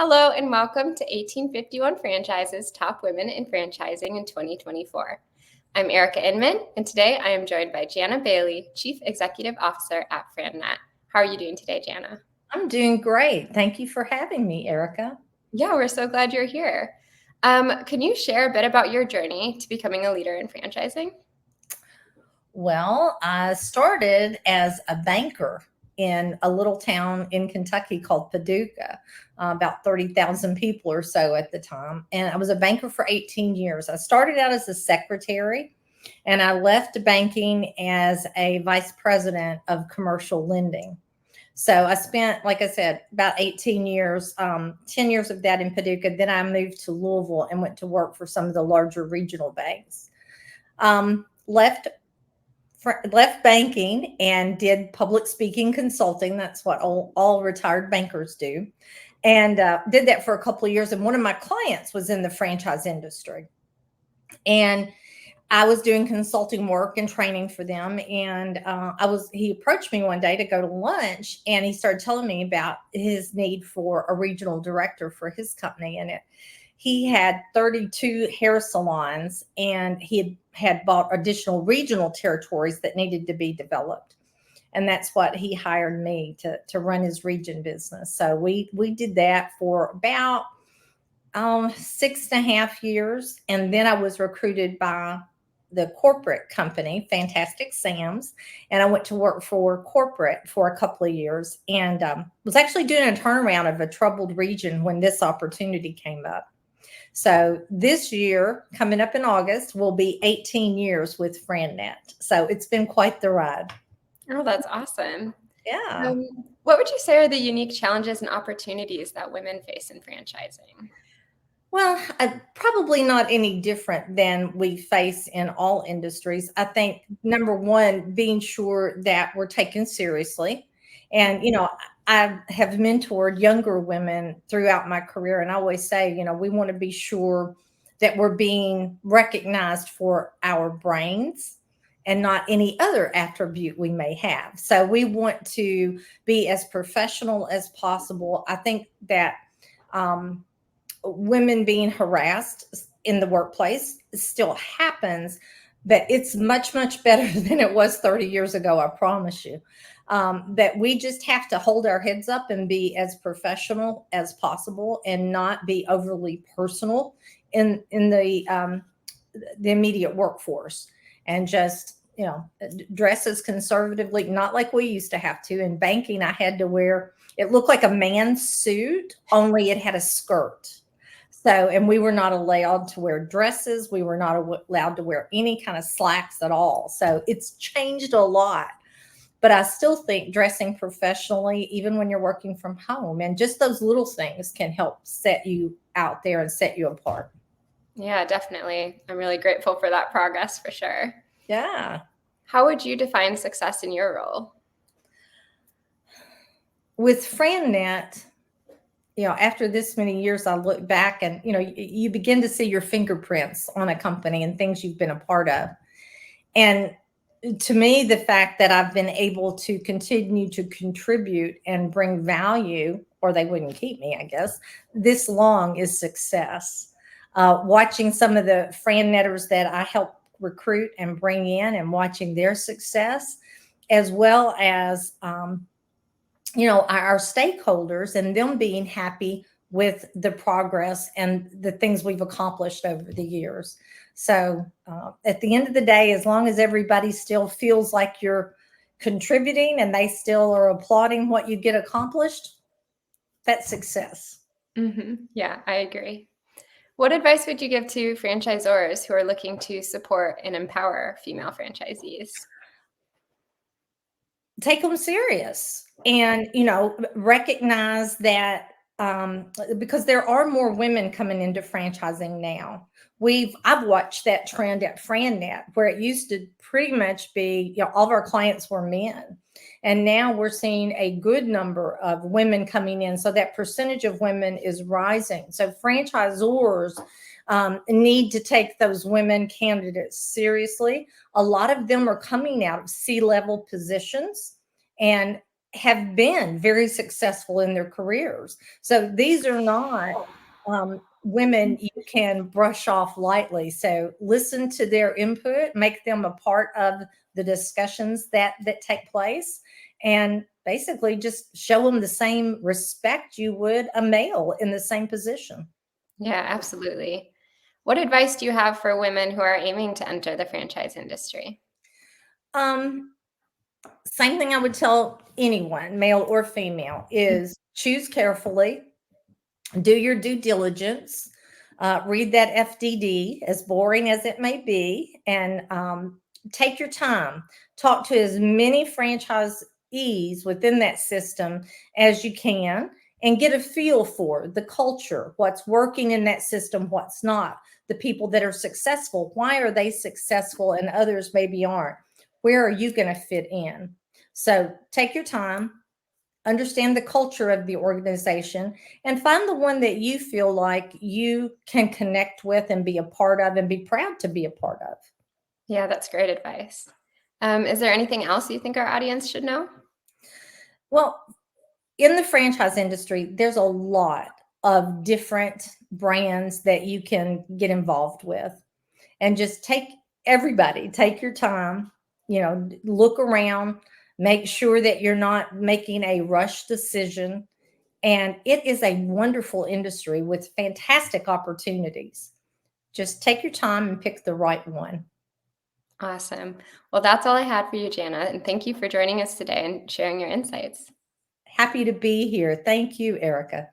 Hello and welcome to 1851 Franchise's Top Women in Franchising in 2024. I'm Erica Inman, and today I am joined by Jania Bailey, Chief Executive Officer at FranNet. How are you doing today, Jania? I'm doing great. Thank you for having me, Erica. Yeah, we're so glad you're here. Can you share a bit about your journey to becoming a leader in franchising? Well, I started as a banker in a little town in Kentucky called Paducah, about 30,000 people or so at the time. And I was a banker for 18 years. I started out as a secretary and I left banking as a vice president of commercial lending. So I spent, like I said, about 18 years, 10 years of that in Paducah. Then I moved to Louisville and went to work for some of the larger regional banks. Left banking and did public speaking consulting. That's what all retired bankers do. And did that for a couple of years. And one of my clients was in the franchise industry. And I was doing consulting work and training for them. And he approached me one day to go to lunch, and he started telling me about his need for a regional director for his company. And he had 32 hair salons, and he had bought additional regional territories that needed to be developed. And that's what he hired me to run his region business. So we did that for about 6.5 years. And then I was recruited by the corporate company, Fantastic Sam's, and I went to work for corporate for a couple of years, and was actually doing a turnaround of a troubled region when this opportunity came up. So this year, coming up in August, will be 18 years with FranNet. So it's been quite the ride. Oh, that's awesome. Yeah. What would you say are the unique challenges and opportunities that women face in franchising? Well, probably not any different than we face in all industries. I think number one, being sure that we're taken seriously. And, I have mentored younger women throughout my career. And I always say, we want to be sure that we're being recognized for our brains and not any other attribute we may have. So we want to be as professional as possible. I think that, women being harassed in the workplace still happens, but it's much, much better than it was 30 years ago. I promise you. That we just have to hold our heads up and be as professional as possible and not be overly personal in the immediate workforce, and just, dress as conservatively, not like we used to have to. In banking, I had to wear, it looked like a man's suit, only it had a skirt. So, and we were not allowed to wear dresses. We were not allowed to wear any kind of slacks at all. So it's changed a lot. But I still think dressing professionally, even when you're working from home, and just those little things can help set you out there and set you apart. Yeah, definitely. I'm really grateful for that progress for sure. Yeah. How would you define success in your role? With FranNet, after this many years, I look back and, you begin to see your fingerprints on a company and things you've been a part of. And to me, the fact that I've been able to continue to contribute and bring value, or they wouldn't keep me, I guess, this long is success. Watching some of the FranNetters that I help recruit and bring in and watching their success, as well as, our stakeholders and them being happy with the progress and the things we've accomplished over the years. So at the end of the day, as long as everybody still feels like you're contributing and they still are applauding what you get accomplished, that's success. Mm-hmm. Yeah, I agree. What advice would you give to franchisors who are looking to support and empower female franchisees? Take them serious, and recognize that, because there are more women coming into franchising now. I've watched that trend at FranNet, where it used to pretty much be, all of our clients were men, and now we're seeing a good number of women coming in. So that percentage of women is rising. So franchisors need to take those women candidates seriously. A lot of them are coming out of C-level positions, and have been very successful in their careers. So these are not women you can brush off lightly. So listen to their input, make them a part of the discussions that take place, and basically just show them the same respect you would a male in the same position. Yeah, absolutely. What advice do you have for women who are aiming to enter the franchise industry? Um, Same thing I would tell anyone, male or female, is choose carefully, do your due diligence, read that FDD, as boring as it may be, and take your time. Talk to as many franchisees within that system as you can and get a feel for the culture, what's working in that system, what's not, the people that are successful, why are they successful and others maybe aren't? Where are you going to fit in? So take your time, understand the culture of the organization, and find the one that you feel like you can connect with and be a part of and be proud to be a part of. Yeah, that's great advice. Is there anything else you think our audience should know? Well, in the franchise industry, there's a lot of different brands that you can get involved with. And just take your time, look around, make sure that you're not making a rush decision. And it is a wonderful industry with fantastic opportunities. Just take your time and pick the right one. Awesome. Well, that's all I had for you, Jana, and thank you for joining us today and sharing your insights. Happy to be here. Thank you, Erica.